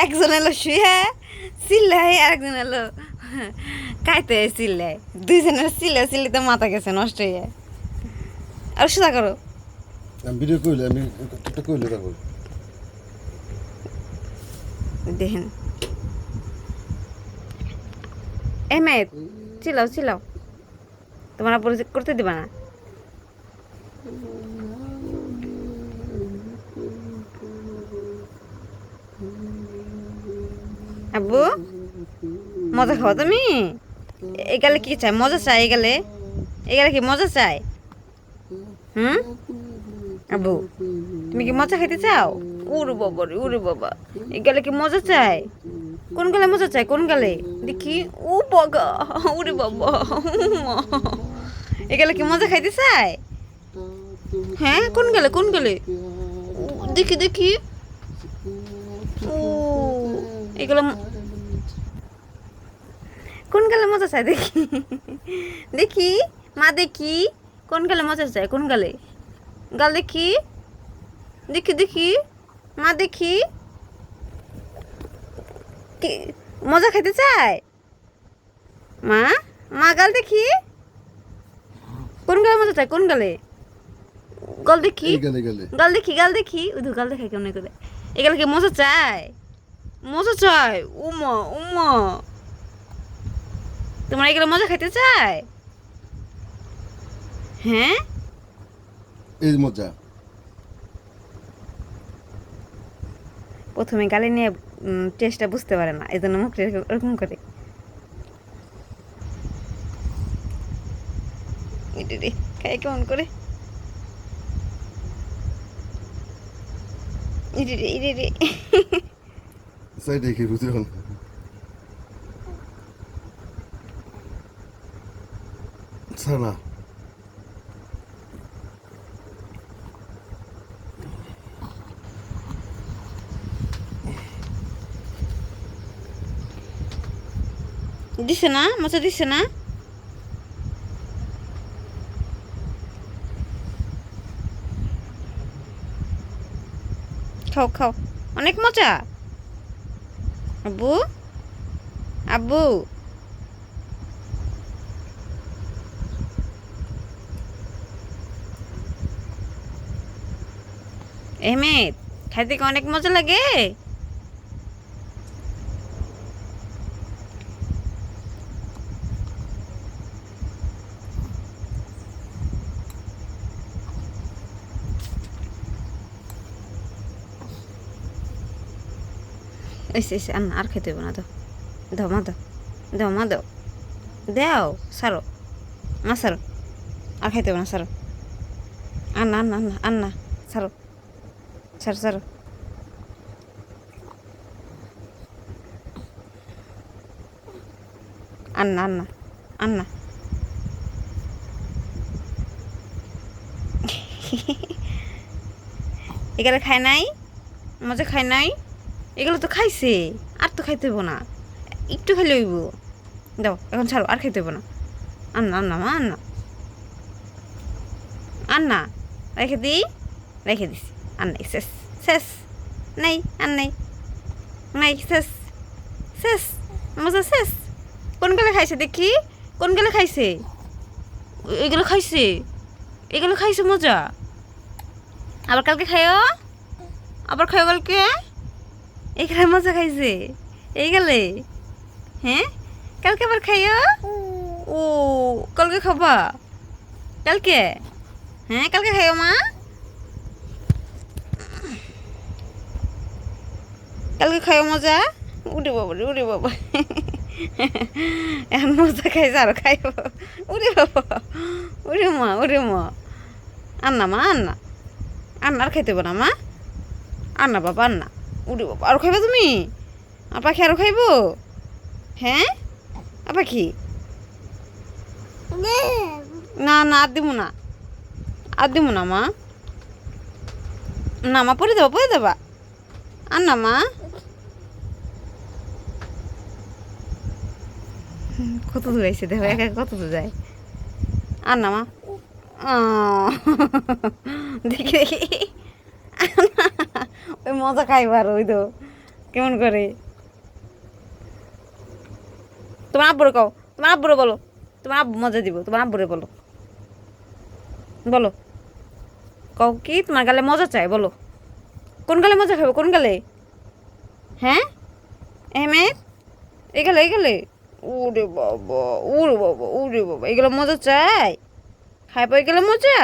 একজন এলো শুয়ে চিল্লাই, আরেকজন এলো খাইতে চিল্লাই, দুইজনের চিল্লিতে মাথা গেছে নষ্ট হয়ে। আর সোজা করো, আমি ভিডিও কইলে আমি একটা কইলে তারপর দেখেন। এই মেয়ে চিল্লাও চিল্লাও, তোমার পরিচয় করতে দিবা না। আব্বু মজা খাও তুমি? এগালে কি চাই? মজা চাই এগালে? এগালে কি মজা চাই? হুম আব্বু, তুমি কি মজা খাইতে চাও? উরে বাবা রে, উরে বাবা, এগালে কি মজা চাই? কোন গালে মজা চাই? কোন গালে দেখি? ও বাগা, উরে বাবা, এগালে কি মজা খাইতে চাই? হ্যাঁ কোন গালে, কোন গালে? দেখি দেখি। ও এগুলো কোন গালে মজা চাই? দেখি দেখি মা, দেখি কোন গালে মজা চাই? কোন গালে? গাল দেখি, দেখি দেখি মা, দেখি কি মজা খাইতে চাই? মা, মা গাল দেখি, কোন গালে মজা চাই? কোন গালে? গাল দেখি, গাল দেখি, গাল দেখি। উধু গাল দেখাই কেমন করে? এগুলো কি মজা চাই? মজা চাই? উমা উমা, তোমার এগুলো মজা খাইতে চাই? হ্যাঁ এই মজা। প্রথমে গালে নিয়ে টেস্টটা বুঝতে পারে না, এই জন্য মুখটা এরকম করে। খাই কেমন করে? সাইডে কি বুঝতে পারলাম না। দিছে না মজা? দিছে না? খাও খাও, অনেক মজা। আব্বু, আব্বু এহমেদ, খাইতে কি অনেক মজা লাগে? এসে এসে আন্না আর খেতে হবে না, দাও দাও মা, দাও দাও মা, দাও দাও, সারো মা, সারো, আর খাইতে হবে না, সারো। আন্না আন্না আন্না আন্না, সারো সারো সারো। আন্না আন্না আন্না। এগুলো খায় নাই? মজা খায় নাই? এগুলো তো খাইছে, আর তো খাইতে হইব না, একটু খাইলে হইব। দাও এখন ছাড়ো, আর খাইতে হইব না। আন্না আন্না মা, আন্না আন্না, রেখে দিই, রেখে দিছি। আন্নাই শেষ, শেষ নেই, আর নেই, নাই শেষ, শেষ মজা শেষ। কোন গেলে খাইছে দেখি? কোন গেলে খাইছে? এগুলো খাইছে, এগুলো খাইছে মজা। আবার কালকে খাইও, আবার খাইও কালকে। এখানে মজা খাইছে এই গেলে। হ্যাঁ কালকে আবার খাইও। ও কালকে খাবা? কালকে? হ্যাঁ কালকে খাইও মা, কালকে খাইও মজা। উড়ে বাবা রে, উড়ে বাবা, এখন মজা খাইছে আরো খাইব। উড়ে বাবা, উড়ে মা, উড়ে মা। আন্না মা, আন্না আন্না, আর খাইতে না মা, আন্না বাবা আন্না। উড়ে বাবা, আরো খাইবা তুমি? আর পাখি আরো খাইব? হ্যাঁ আর পাখি? না না আর দিব না, আর দিব না মা। না মা, পরে দেবা, পরে দেবা। আন্না মা, কত দূর আইছে দেখো একা একা কত দূর যায় আর না মা দেখি দেখি ওই মজা খাইবার ওই তো কেমন করে তোমার আব্বুরে কও তোমার আব্বুরে বলো তোমার আব্বু মজা দিব তোমার আব্বুরে বলো বলো কও কি তোমার গালে মজা চাই বলো কোন গালে মজা খাবে কোন গালে হ্যাঁ এহমেদ এই গেলে ওরে বাবা ওরে বাবা ওরে বাবা এগুলো মজা চাই খাইবা এগুলো মজা